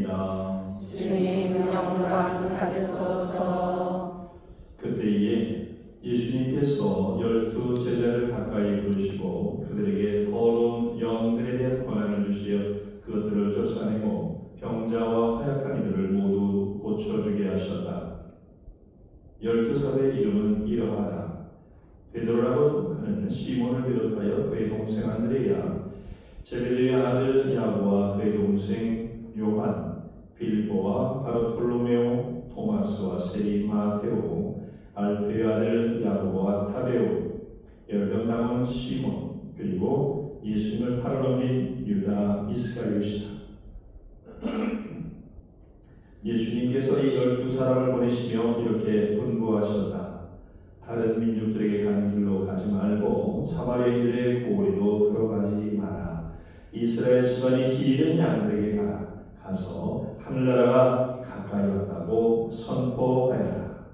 찬양합니다. 주님 영광 받으소서. 그때에 예수님께서 12 제자를 가까이 부르시고 그들에게 더러운 영들에 대한 권한을 주시어 그것들을 쫓아내고 병자와 허약한 이들을 모두 고쳐주게 하셨다. 12사도의 이름은 이러하다. 베드로라고 하는 시몬을 비롯하여 그의 동생 안드레야, 제베데의 아들 야고와 그의 동생 요한, 빌보와 바르톨로메오, 토마스와 세리 마테오, 알페의 아들 야고보와 타데오, 열병당원 시몬, 그리고 예수님을 팔아넘긴 유다 이스카리오시다. 예수님께서 이 12사람을 보내시며 이렇게 분부하셨다. 다른 민족들에게 가는 길로 가지 말고 사마리아인들의 고리로 들어가지 마라. 이스라엘 집안이 길 잃은 양들에게 가라. 가서 하늘나라가 가까이 왔다고 선포하여라.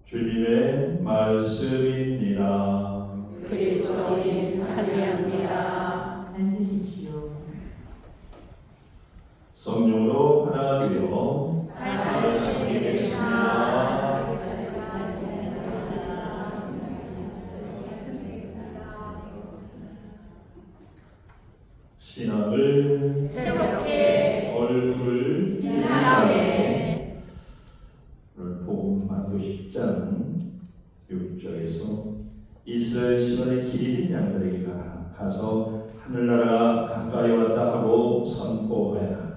주님의 말씀입니다. 그리스도님 찬양합니다. 앉으십시오. 성령으로 하나 되어 신앙을 새롭게 얼굴을 빛나게. 오늘 복음 마태오 10장 6절에서 이스라엘 집안의 길 잃은 양들에게 가서 하늘나라가 가까이 왔다 하고 선포하여라.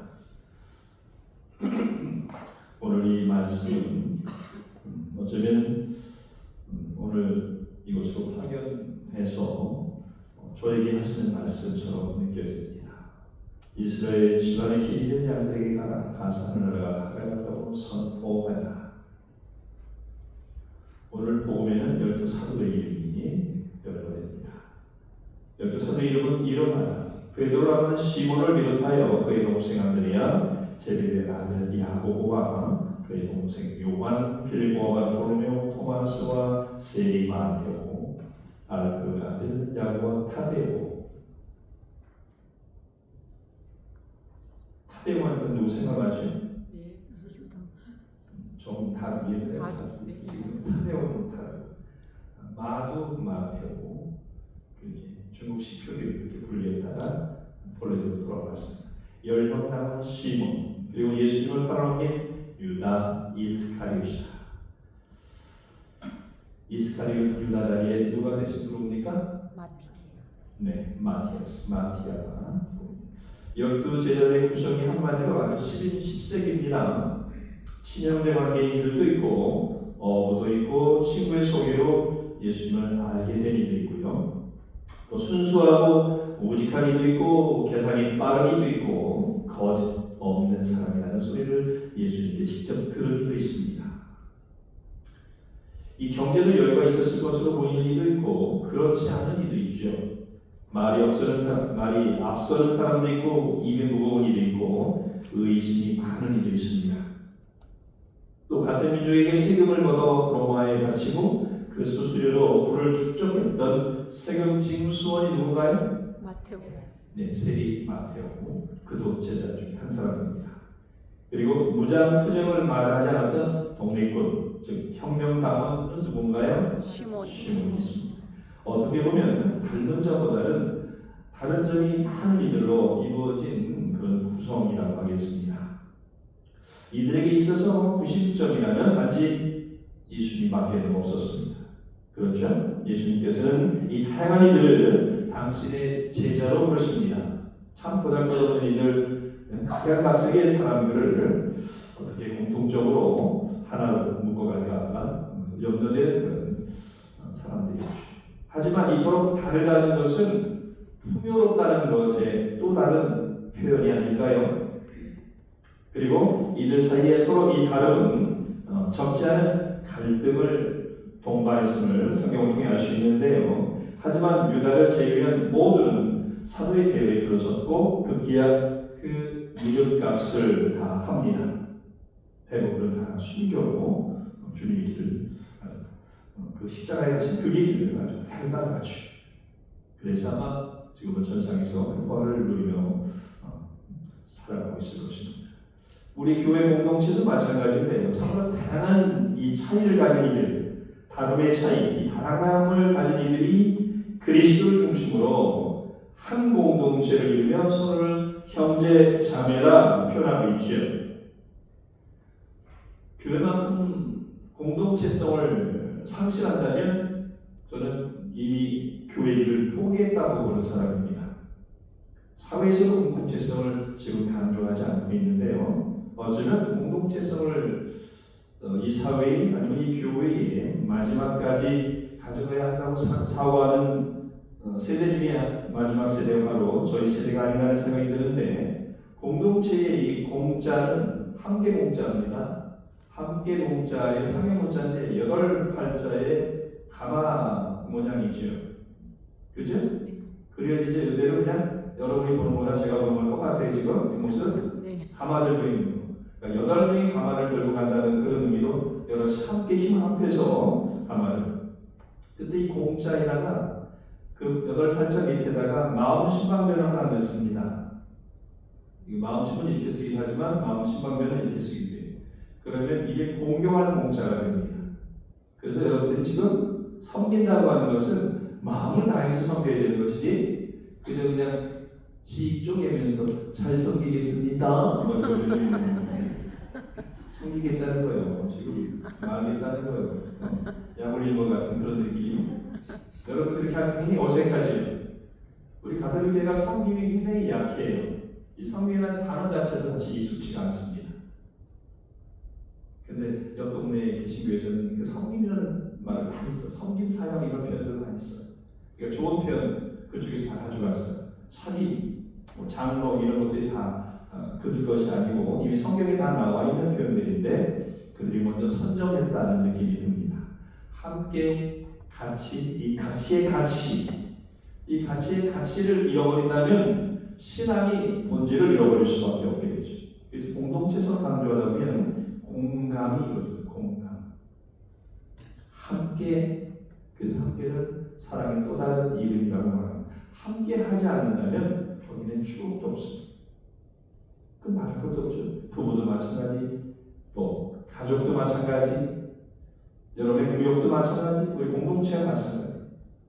오늘 이 말씀은 어쩌면 오늘 이곳으로 파견해서 저에게 하시는 말씀처럼 느껴집니다. 이스라엘 집안의 길 잃은 양들에게 가서 하늘나라가 가까이 왔다고 선포하여라. 오늘 복음에는 12사도의 이름이 열거됩니다. 12사도의 이름은 이러하다. 베드로라는 시몬을 비롯하여 그의 동생 안드레야, 제베데의 아들 야고보와 그의 동생 요한, 빌보와 바르톨로메오, 토마스와 세리 마테오, 알페의 아들 야고보와 타데오. 타데오 하니까 누구 생각나죠? 좀 다르게 지금 타데오는 마두 마테오, 그렇게 중국식 표기를 이렇게 분리했다가 본래대로 돌아왔습니다. 열병당원 시몬, 그리고 예수님을 따라오게 유다 이스카리오시다. 이스카리오 유다 자리에 누가 대신 들어옵니까? 네, 마티아가 12 제자들의 구성이 한마디로 아주 10세기입니다. 친형제 관계인 이들도 있고 어부도 있고 친구의 소개로 예수님을 알게 된 이도 있고요. 또 순수하고 우직한 이도 있고 계산이 빠른 이도 있고 거짓 없는 사람이라는 소리를 예수님께 직접 들은 이도 있습니다. 이 경제도 여유가 있었을 것으로 보이는 이도 있고 그렇지 않은 이도 있죠. 말이 앞서는 사람도 있고 입이 무거운 이도 있고 의심이 많은 이도 있습니다. 또 같은 민족에게 세금을 걷어 로마에 바치고 그 수수료로 부를 축적했던 세금 징수원이 누군가요? 마테오. 네, 세리 마테오. 그도 제자 중에 한 사람입니다. 그리고 무장 투쟁을 말하지 않았던 독립군, 즉 혁명당원은 누군가요? 시몬. 시몬이 있습니다. 어떻게 보면 다른 자보다는 다른 점이 많은 이들로 이루어진 그런 구성이라고 하겠습니다. 이들에게 있어서 90점이라면 단지 예수님밖에는 없었습니다. 그렇죠? 예수님께서는 이 다양한 이들을 당신의 제자로 부르십니다. 참 보잘것없는 이들, 각양각색의 사람들을 어떻게 공통적으로 하나로 묶어갈까 염려되는 그런 사람들이죠. 하지만 이토록 다르다는 것은 풍요롭다는 것의 또 다른 표현이 아닐까요? 그리고 이들 사이에 서로 이 다름은 적지 않은 갈등을 동반했음을 성경을 통해 알 수 있는데요. 하지만 유다를 제외한 모두는 사도의 대우에 들어섰고 급기야 그 무릇값을 다 합니다. 대부분은 다 순교로 주님의 길을 그 십자가에 가신 그 길을 아주 당당하죠. 그래서 아마 지금은 천상에서 평화를 누리며 살아가고 있을 것입니다. 우리 교회 공동체도 마찬가지인데요. 참으로 다양한 이 차이를 가진 이들, 다름의 차이, 이 다양함을 가진 이들이 그리스도를 중심으로 한 공동체를 이루며 서로를 형제 자매라 표현하고 있죠. 그만큼 공동체성을 상실한다면 저는 이미 교회 일을 포기했다고 보는 사람입니다. 사회에서도 공동체성을 지금 강조하지 않고 있는데요. 어쩌면 공동체성을 이 사회 아니면 이 교회의 마지막까지 가져가야 한다고 사고하는 세대 중에 마지막 세대가 바로 저희 세대가 아닌가 하는 생각이 드는데, 공동체의 이 공자는 함께 공자입니다. 함께 공자의 상해 문자인데 8팔자의 가마 모양이죠. 그죠? 그려지죠. 이대로 그냥 여러분이 보는 거랑 제가 보는 거랑 똑같아요. 지금 이 모습 가마 들고 있는 거. 그러니까 8명이 가마를 들고 간다는 그런 의미로 여럿이 함께 힘을 합해서 가마를. 근데 이 공자에다가 그 8팔자 밑에다가 마음 신방변을 하나 넣습니다. 이 마음 신은 이렇게 쓰긴 하지만 마음 신방변은 이렇게 쓰기 돼요. 그러면 이게 공경하는 공자가 됩니다. 그래서 여러분들이 지금 섬긴다고 하는 것은 마음을 다해서 섬겨야 되는 것이지 그냥 씩 쪼개면서 잘 섬기겠습니다. 섬기겠다는 거예요. 지금 말하겠다는 거예요. 약올린 것 같은 그런 느낌. 여러분 그렇게 하면 굉장히 어색하죠. 우리 가톨릭교회가 섬김이 굉장히 약해요. 이 섬김이라는 단어 자체도 사실 익숙치가 않습니다. 근데 옆 동네에 계신 교회에서는 그 섬김이라는 말을 많이 써요. 섬김 사역 이런 표현들을 많이 써요. 그러니까 좋은 표현 그쪽에서 다 가져갔어요. 사기, 장로 이런 것들이 다 그들 것이 아니고 이미 성경에 다 나와 있는 표현들인데 그들이 먼저 선정했다는 느낌이 듭니다. 함께 같이, 이 가치의 가치를 잃어버린다면 신앙이 본질을 잃어버릴 수밖에 없게 되죠. 그래서 공동체성 강조하다 보면 공감이 이루어져요. 공감. 함께, 그래서 함께는 사랑의 또 다른 이름이라고 말합니다. 함께 하지 않는다면 거기는 추억도 없습니다. 그 말할 것도 없죠. 부부도 마찬가지, 또 가족도 마찬가지, 여러분의 구역도 마찬가지, 우리 공동체와 마찬가지.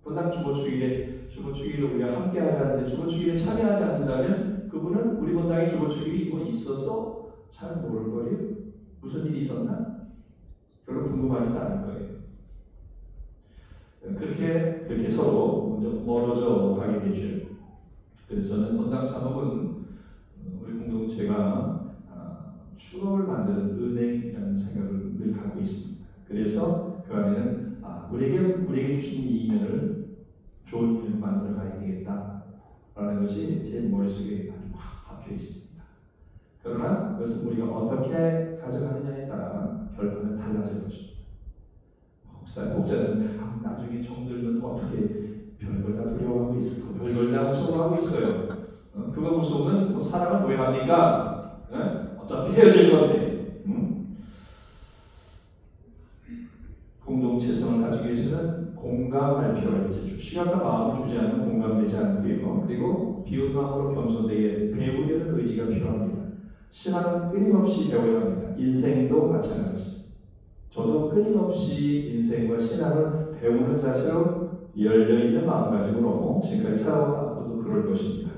분당 주보축일을 우리가 함께 하지 않는데 주보축일에 참여하지 않는다면 그분은 우리 본당에 주보축일이 뭐 있어서 잘 모를 거예요. 무슨 일이 있었나? 별로 궁금하지도 않을 거예요. 그렇게 서로 먼저 멀어져 가게 되죠. 그래서 저는 본당 사목은 우리 공동체가 추억을 만드는 은행이라는 생각을 늘 갖고 있습니다. 그래서 그 안에는 우리에게 주신 이 인연을 좋은 인연을 만들어 가야 되겠다라는 것이 제 머릿속에 아주 확 박혀 있습니다. 그러나 그것은 우리가 어떻게 가져가느냐에 따라 결과는 달라질 것입니다. 목사는 나중에 정들면 어떻게 별걸 다 두려워하고 있을까? 별걸 다 무서워하고 있어요. 그거 무서우면 사람은 왜 합니까? 어차피 헤어질 건데. 공동체성을 가지기 위해서는 공감할 필요가 있죠. 시간과 마음을 주지 않으면 공감되지 않고요. 그리고 비운 마음으로 겸손되게 배우려는 의지가 필요합니다. 신앙은 끊임없이 배워야 합니다. 인생도 마찬가지. 저도 끊임없이 인생과 신앙을 배우는 자세로 열려있는 마음가짐으로 지금까지 살아온 앞으로도 그럴 것입니다.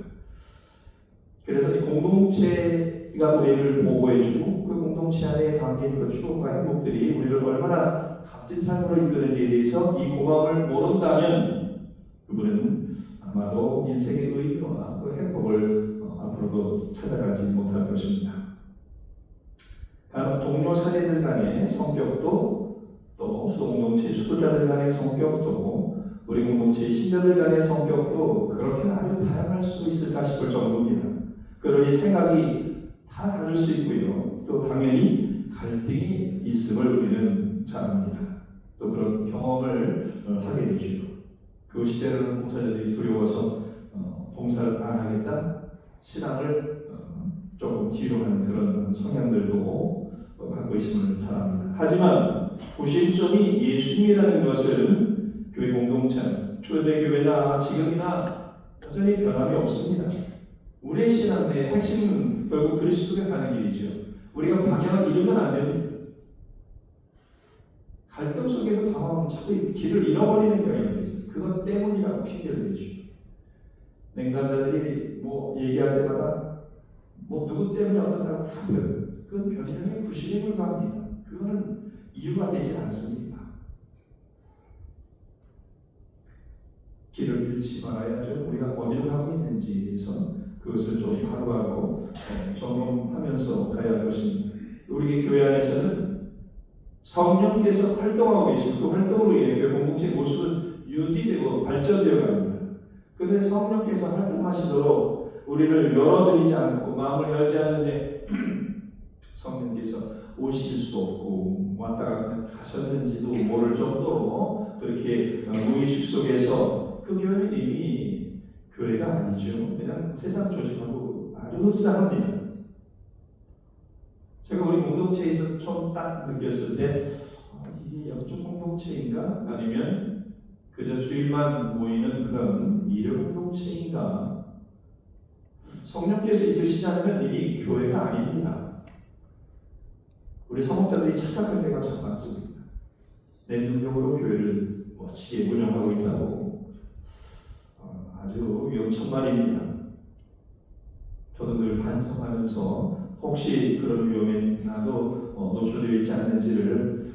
그래서 이 공동체가 우리를 보호해주고 그 공동체 안에 담긴 그 추억과 행복들이 우리를 얼마나 값진 삶으로 이끄는지에 대해서 이 고마움을 모른다면 그분은 아마도 인생의 의미와 그 행복을 앞으로도 찾아가지 못할 것입니다. 동료 사례들 간의 성격도 또 수동공동체 수도자들 간의 성격도 우리 공동체의 신자들 간의 성격도 그렇게 아주 다양할 수 있을까 싶을 정도입니다. 그러니 생각이 다 다를 수 있고요. 또 당연히 갈등이 있음을 우리는 잘 압니다. 또 그런 경험을 하게 되죠. 그 시대로는 봉사자들이 두려워서 봉사를 안 하겠다, 신앙을 조금 뒤로 하는 그런 성향들도 갖고 있음을 잘 압니다. 하지만 구심점이 예수님이라는 것을 교회 공동체, 초대교회나 지금이나 여전히 변함이 없습니다. 우리의 신앙의 핵심은 결국 그리스도께 가는 길이죠. 우리가 방향을 잃으면 안 됩니다. 갈등 속에서 당하면 자꾸 길을 잃어버리는 경향이 있어요. 그것 때문이라고 핑계를 대죠. 냉담자들이 얘기할 때마다 누구 때문에 어떻다고 하면 그건 변명의 부실에 불과합니다. 그거는 이유가 되지 않습니다. 길을 잃지 말아야죠. 우리가 어디로 가고 있는지에서 그것을 좀 하루하루 점검하면서 가야 할 것입니다. 우리 교회 안에서는 성령께서 활동하고 계시고 그 활동으로 인해 교회 공동체의 모습은 유지되고 발전되어 갑니다. 그런데 성령께서 활동하시도록 우리를 열어드리지 않고 마음을 열지 않는데 성령께서 오실 수 없고 왔다가 그냥 가셨는지도 모를 정도로 그렇게 무의식 속에서 그 교회는 이미 교회가 아니죠. 그냥 세상 조직하고 아주 싸합니다. 제가 우리 공동체에서 처음 딱 느꼈을 때 이게 영적 공동체인가? 아니면 그저 주일만 모이는 그런 일요 공동체인가? 성령께서 이끄시지 않으면 이미 교회가 아닙니다. 우리 사목자들이 착각할 때가 참 많습니다. 내 능력으로 교회를 멋지게 운영하고 있다고 아주 위험천만입니다. 저도 늘 반성하면서 혹시 그런 위험에 나도 노출되어 있지 않는지를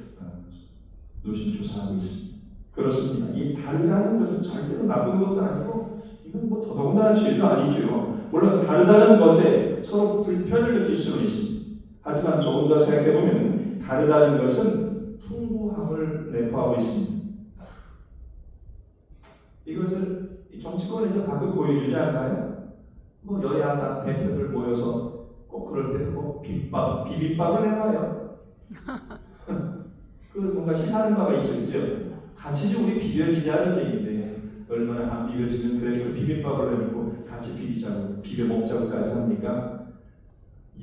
노심초사하고 있습니다. 그렇습니다. 이 다르다는 것은 절대로 나쁜 것도 아니고 이건 더더군다나 죄도 아니죠. 물론 다르다는 것에 서로 불편을 느낄 수는 있습니다. 하지만 조금 더 생각해보면 다르다는 것은 풍부함을 내포하고 있습니다. 이것을 정치권에서 가끔 보여주지 않나요? 여야당 대표들 모여서 꼭 그럴 때 비빔밥을 해놔요. 그 뭔가 시사하는 바가 있죠. 같이 좀 우리 비벼지자는 얘기인데 얼마나 안 비벼지면 그래 그 비빔밥을 해놓고 같이 비비자고 비벼 먹자고까지 합니까?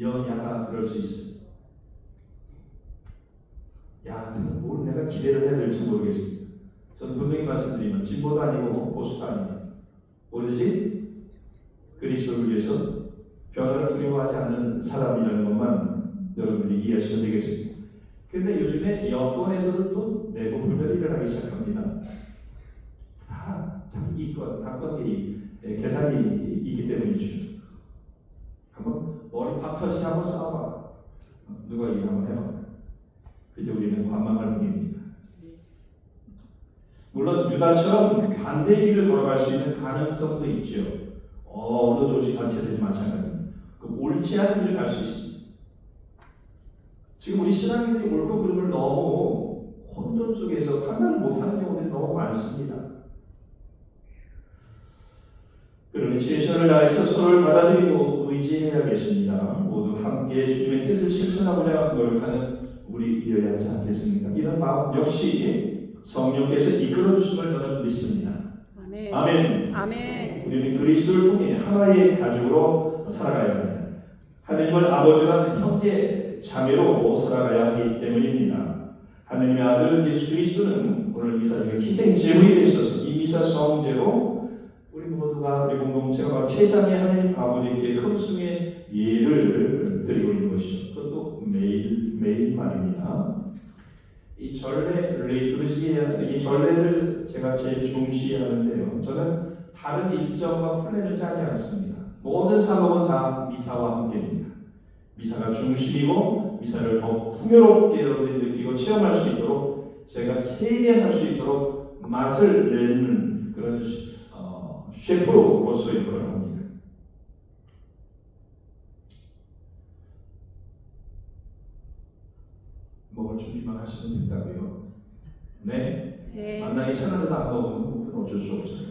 여야가 그럴 수 있어요. 야한테는 뭘 내가 기대를 해야 될지 모르겠습니다. 저는 분명히 말씀드리면 진보도 아니고 보수도 아니고 뭐지? 그리스도를 위해서 변화를 두려워하지 않는 사람이라는 것만 여러분들이 이해하시면 되겠습니다. 그런데 요즘에 여권에서도 또 내부 분열이 일어나기 시작합니다. 다 자기 이권, 당권이 계산이 있기 때문이죠. 한번 머리 팍 터지게 한번 싸워봐. 누가 일 한번 해봐. 그때 우리는 관망할 뿐입니다. 물론 유다처럼 반대의 길을 걸어갈 수 있는 가능성도 있죠. 어느 조직 단체들이 마찬가지입니다. 옳지 않은 길을 갈 수 있습니다. 지금 우리 신앙인들이 옳고 그름을 너무 혼돈 속에서 판단을 못하는 경우들이 너무 많습니다. 그러니 최선을 다해서 서로를 받아들이고 의지해야겠습니다. 모두 함께 주님의 뜻을 실천하고자 노력하는 우리이어야 하지 않겠습니까? 이런 마음 역시 성령께서 이끌어 주심을 저는 믿습니다. 아멘. 아멘. 아멘. 우리는 그리스도를 통해 하나의 가족으로 살아가야 합니다. 하나님을 아버지와 형제 자매로 살아가야 하기 때문입니다. 하나님의 아들 예수 그리스도는 오늘 미사적인 희생 제물이 되셔서 이 미사 성제로 우리 모두가 우리 공동체가 최상의 하나님 아버지께 흠숭의 예를 드리고 있는 것이죠. 그것도 매일 말입니다. 이 전례 리투르지에 이 전례를 제가 제일 중시하는데요. 저는 다른 일정과 플랜을 짜지 않습니다. 모든 사목은 다 미사와 함께입니다. 미사가 중심이고 미사를 더 풍요롭게 여러분들이 느끼고 체험할 수 있도록 제가 최대한 할 수 있도록 맛을 내는 그런 셰프로서의 역할을 합니다. 먹을 준비만 하시면 된다고요? 네. 네. 만약에 천하도 안 먹으면 그건 어쩔 수 없어요.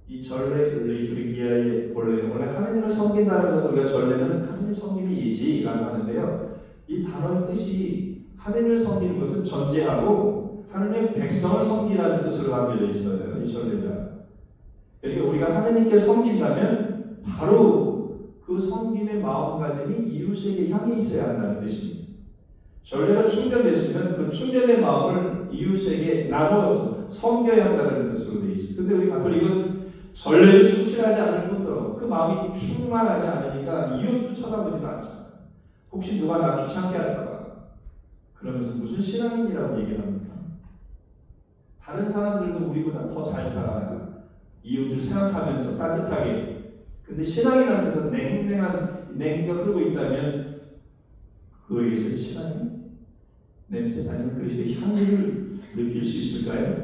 이 전례 리투르기아의 원래 하나님을 섬긴다는 것을 우리가 전례는 하나님 섬김이지라고 하는데요. 이 단어의 뜻이 하나님을 섬기는 것은 전제하고 하나님의 백성을 섬기라는 뜻으로 담겨져 있어요. 이 전례가. 그러니까 우리가 하나님께 섬긴다면 바로 그 섬김의 마음가짐이 이웃에게 향해 있어야 한다는 뜻입니다. 전례가 충전됐으면 그 충전의 마음을 이웃에게 나눠서 섬겨야 한다는 뜻으로 되어 있습니다. 그런데 우리 가톨릭은 설레도 충실하지 않을 뿐더러 그 마음이 충만하지 않으니까 이웃도 쳐다보지도 않잖아. 혹시 누가 나 귀찮게 할까봐. 그러면서 무슨 신앙인이라고 얘기를 합니까? 다른 사람들도 우리보다 더 잘 살아요. 이웃을 생각하면서 따뜻하게. 근데 신앙인한테서 냉랭한 냉기가 흐르고 있다면 그에게서 신앙이 냄새 아니면 그리스도의 향기를 느낄 수 있을까요?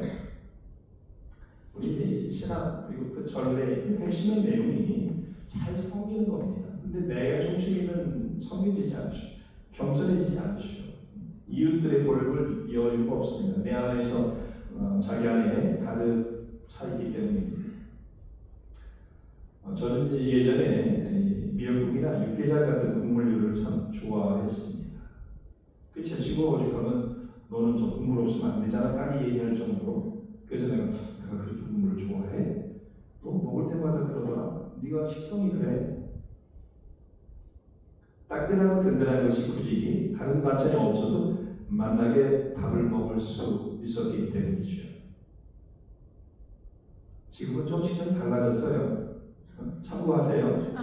우리 신앙 그리고 그 전례의 핵심의 내용이 잘 섬기는 겁니다. 근데 내가 중심이면 섬겨지지 않죠. 겸손해지지 않죠. 이웃들의 돌을 여유가 없습니다. 내 안에서 자기 안에 가득 차 있기 때문입니다. 저는 예전에 미역국이나 육개장 같은 국물류를 참 좋아했습니다. 제 친구가 오죽하면 너는 저 국물 없으면 안 되잖아까지 얘기할 정도로. 그래서 내가 그렇게 국물을 좋아해? 너 먹을 때마다 그러더라. 네가 식성이 그래. 따끈하고 든든한 것이 굳이 다른 반찬이 없어도 만나게 밥을 먹을 수 있었기 때문이죠. 지금은 조금씩 좀 달라졌어요. 참고하세요.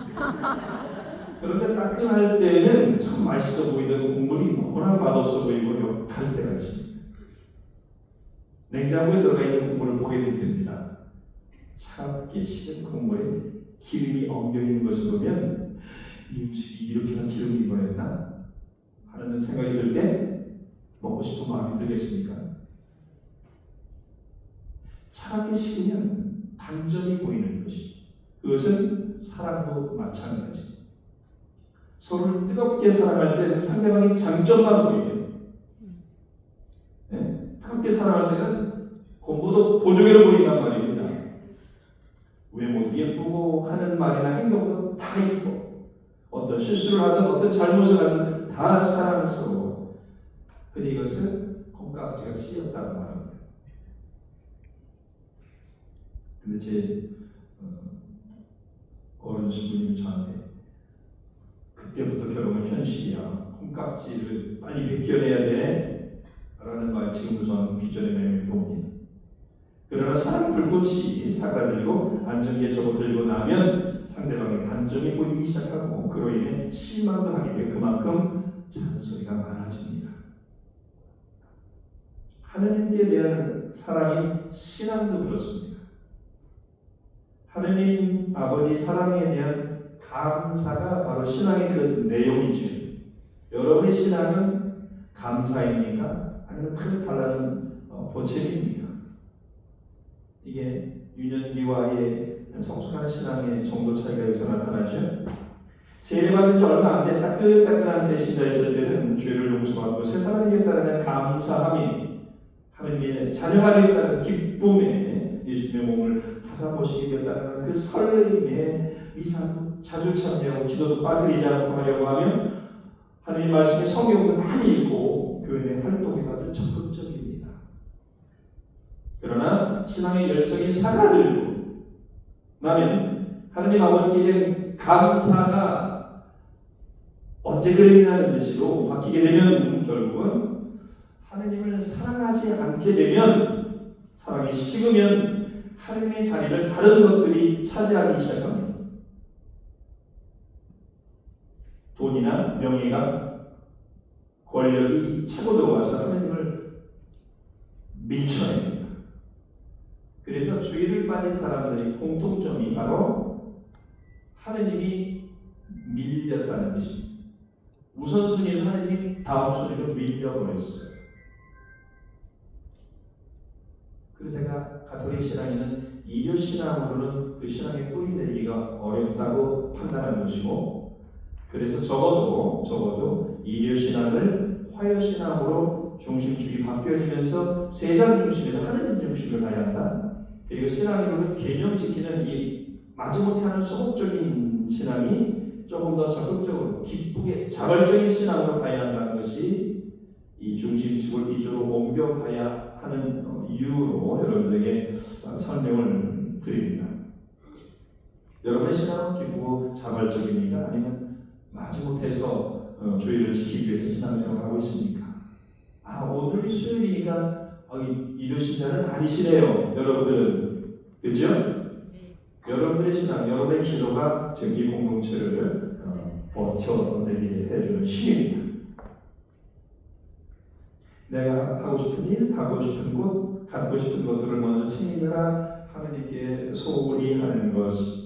그런데 따끈할 때는 참 맛있어 보이던 국물이 너무나 맛없어 보이고 역할 때가 있습니다. 냉장고에 들어가 있는 국물을 보게 될 때입니다. 차갑게 식은 국물에 기름이 엉겨 있는 것을 보면 이 음식이 이렇게나 기름이 익어야했나 하는 생각이 들 때 먹고 싶은 마음이 들겠습니까? 차갑게 식으면 단점이 보이는 것이, 그것은 사랑도 마찬가지. 서로를 뜨겁게 사랑할 때는 상대방의 장점만 보이게, 뜨겁게 사랑할 때는 공부도 보조개로 보인단 말입니다. 외모도 예쁘고 하는 말이나 행동도 다 예쁘고 어떤 실수를 하든 어떤 잘못을 하든 다 사랑스러워. 근데 이것은 콩깍지가 씌었다고 말합니다. 근데 제 어른 신부님이 저한테 그때부터 결혼은 현실이야. 콩깍지를 빨리 벗겨내야 돼. 라는 말 지금도 저는 귀전에 매일 봅니다. 그러나 사랑 불꽃이 사가들고 안전기에 접어들고 나면 상대방의 단점이 보이기 시작하고 그로 인해 실망도 하게 되고 그만큼 잔소리가 많아집니다. 하느님께 대한 사랑인 신앙도 그렇습니다. 하느님 아버지 사랑에 대한 감사가 바로 신앙의 그 내용이죠. 여러분의 신앙은 감사입니까? 아니면 크게 달라는 보채입니까? 이게 유년기와의 성숙한 신앙의 정도 차이가 여기서 나타나죠. 세례받은 지 얼마 안 된 따끈따끈한 새 신자였을 때는 죄를 용서받고 세상을 이겼다는 감사함이 하느님의 자녀가 되겠다는 기쁨에 예수님의 몸을 받아보시게 되었다는 그 설레임에 미사도 자주 참여하고 기도도 빠뜨리지 않고 하려고 하면 하느님 말씀의 성경을 많이 읽고 교회 내 활동에 아주 적극적입니다. 그러나 신앙의 열정이 사라들고 나면 하느님 아버지께 대한 감사가 언제 그랬냐는 듯이로 바뀌게 되면 결국은 하느님을 사랑하지 않게 되면 사랑이 식으면 하느님의 자리를 다른 것들이 차지하기 시작합니다. 돈이나 명예가 권력이 차고 들어와서 하느님을 밀쳐냅니다. 그래서 주의를 빠진 사람들의 공통점이 바로 하느님이 밀렸다는 뜻입니다. 우선순위에서 하느님이 다음 순위로 밀려버렸어요. 그래서 제가 가톨릭 신앙에는 이교 신앙으로는 그 신앙의 뿌리 내리기가 어렵다고 판단한 것이고, 그래서 적어도 이교 신앙을 화요 신앙으로 중심축이 바뀌어지면서 세상 중심에서 하느님 중심을 가야 한다. 그리고 신앙으로는 개념 지키는 이 마지못해 하는 소극적인 신앙이 조금 더 적극적으로 기쁘게 자발적인 신앙으로 가야 한다는 것이 이 중심축을 이쪽으로 옮겨가야 하는 이유로 여러분들에게 설명을 드립니다. 여러분의 신앙은 기쁘고 자발적입니까? 아니면 마지못해서 주의를 지키기 위해서 신앙생활을 하고 있습니까? 오늘 수요일이니까 이교 신자는 아니시네요. 여러분들은. 그죠? 여러분의 신앙, 여러분의 기도가 지금 이 공동체를 버텨내게 해주는 힘입니다. 내가 하고 싶은 일, 가고 싶은 곳, 갖고 싶은 것들을 먼저 챙기느라 하나님께 소홀히 하는 것이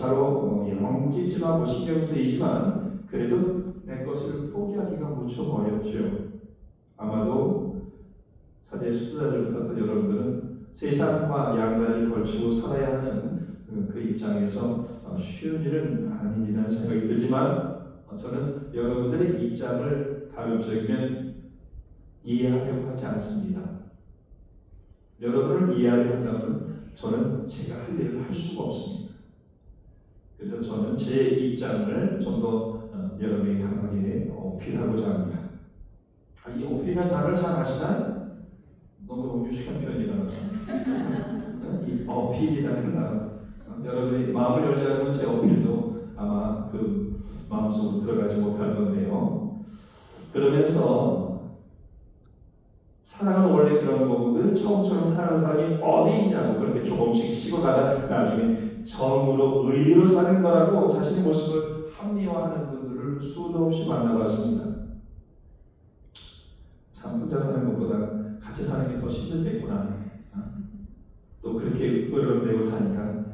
바로 영지짐하고 신경 쓰이지만 그래도 내 것을 포기하기가 무척 어렵죠. 아마도 사제 수도자들부터 여러분들은 세상과 양다리를 걸치고 살아야 하는 그 입장에서 쉬운 일은 아니라는 생각이 들지만 저는 여러분들의 입장을 가급적이면 이해하려고 하지 않습니다. 여러분을 이해하려고 한다면 저는 제가 할 일을 할 수가 없습니다. 그래서 저는 제 입장을 좀 더 여러분에게 강하게 어필하고자 합니다. 이 어필이라는 단어를 잘 아시나요? 너무 유식한 표현이라서 이 어필이라는 단어 여러분이 마음을 열지 않으면 제 어필도 아마 그 마음속으로 들어가지 못할 건데요. 그러면서 사랑은 원래 그런 거거든. 처음처럼 사랑하는 사람이 어디 있냐고 그렇게 조금씩 식어가다 나중에 정으로 의리로 사는 거라고 자신의 모습을 합리화하는 분들을 수도 없이 만나봤습니다. 참 혼자 사는 것보다 같이 사는 게 더 힘들겠구나. 또 그렇게 의료되고 사니까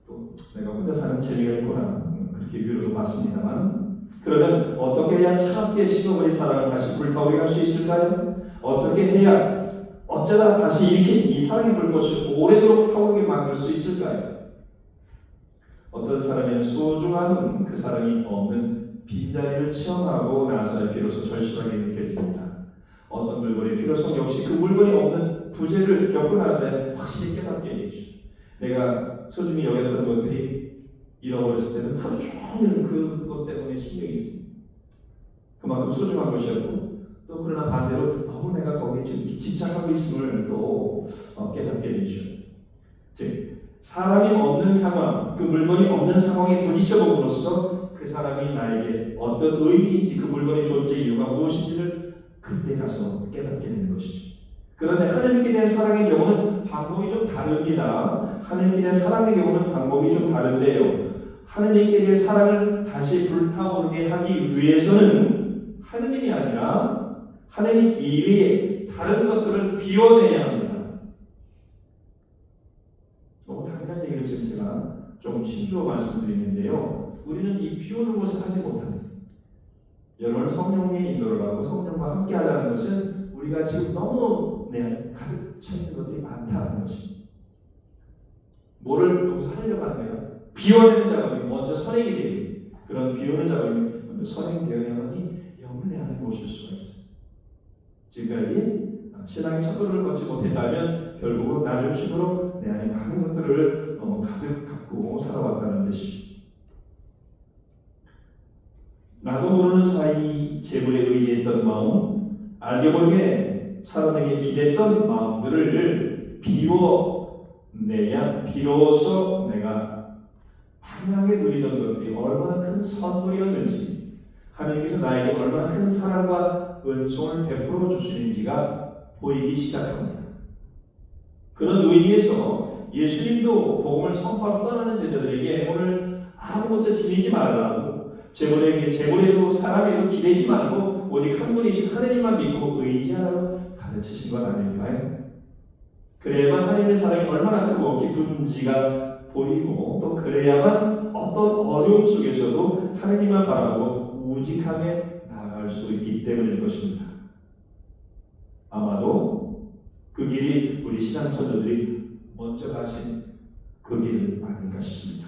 또 내가 혼자 사는 재미가 있구나. 그렇게 위로도 받습니다만 그러면 어떻게 해야 차갑게 식어버린 사랑을 다시 불타오르게 할 수 있을까요? 어떻게 해야 어쩌다 다시 이렇게 이 사랑의 불꽃을 오래도록 타오르게 만들 수 있을까요? 어떤 사람은 소중한 그 사랑이 없는 빈자리를 체험하고 나서 비로소 절실하게 느껴집니다. 어떤 물건의 필요성 역시 그 물건이 없는 부재를 겪고 나서 확실히 깨닫게 되죠. 내가 소중히 여겼던 것들이 잃어버렸을 때는 하루 종일 그것 때문에 신경이 있습니다. 그만큼 소중한 것이었고 또 그러나 반대로 너무 내가 거기에 지금 집착하고 있음을 또 깨닫게 되죠. 즉 사람이 없는 상황, 그 물건이 없는 상황에 부딪혀봄으로써 그 사람이 나에게 어떤 의미인지 그 물건의 존재 이유가 무엇인지를 그때 가서 깨닫게 되는 것이죠. 그런데 하나님께 대한 사랑의 경우는 방법이 좀 다릅니다. 하나님께 대한 사랑의 경우는 방법이 좀 다른데요. 하나님께 대한 사랑을 다시 불타오르게 하기 위해서는 하나님이 아니라 하나님 이외에 다른 것들을 비워내야 합니다. 너무 당연한 얘기를 지금 제가 조금 심주어 말씀드리는데요. 우리는 이 비우는 것을 하지 못합니다. 여러분 성령의 인도를 하고 성령과 함께 하자는 것은 우리가 지금 너무 내 안에 가득 차 있는 것들이 많다는 것입니다. 뭐를 여기서 하려고 하는 거예요? 비워내는 작업이 먼저 선행이 되는 그런 비우는 작업이 먼저 선행되어야만이 영을 내 안에 모실 수가 있어요. 지금까지 신앙의 첫 걸음을 걷지 못했다면 결국은 나중식으로 내 안에 많은 것들을 가득 갖고 살아왔다는 뜻이죠. 나도 모르는 사이 재물에 의지했던 마음, 알게 모르게 사람에게 기댔던 마음들을 비워내야 비로소 내가 다양하게 누리던 것들이 얼마나 큰 선물이었는지, 하나님께서 나에게 얼마나 큰 사랑과 은총을 베풀어 주시는지가 보이기 시작합니다. 그런 의미에서 예수님도 복음을 선포하러 떠나는 제자들에게 오늘 아무것도 지니지 말라고, 재물에도 사람에도 기대지 말고 오직 한 분이신 하나님만 믿고 의지하라고 가르치신 것 아닐까요? 그래야만 하나님의 사랑이 얼마나 크고 깊은지가 보이고, 또 그래야만 어떤 어려움 속에서도 하나님만 바라보고 우직하게 나아갈 수 있기 때문일 것입니다. 아마도 그 길이 우리 신앙 선조들이 먼저 가신 그 길은 아닌가 싶습니다.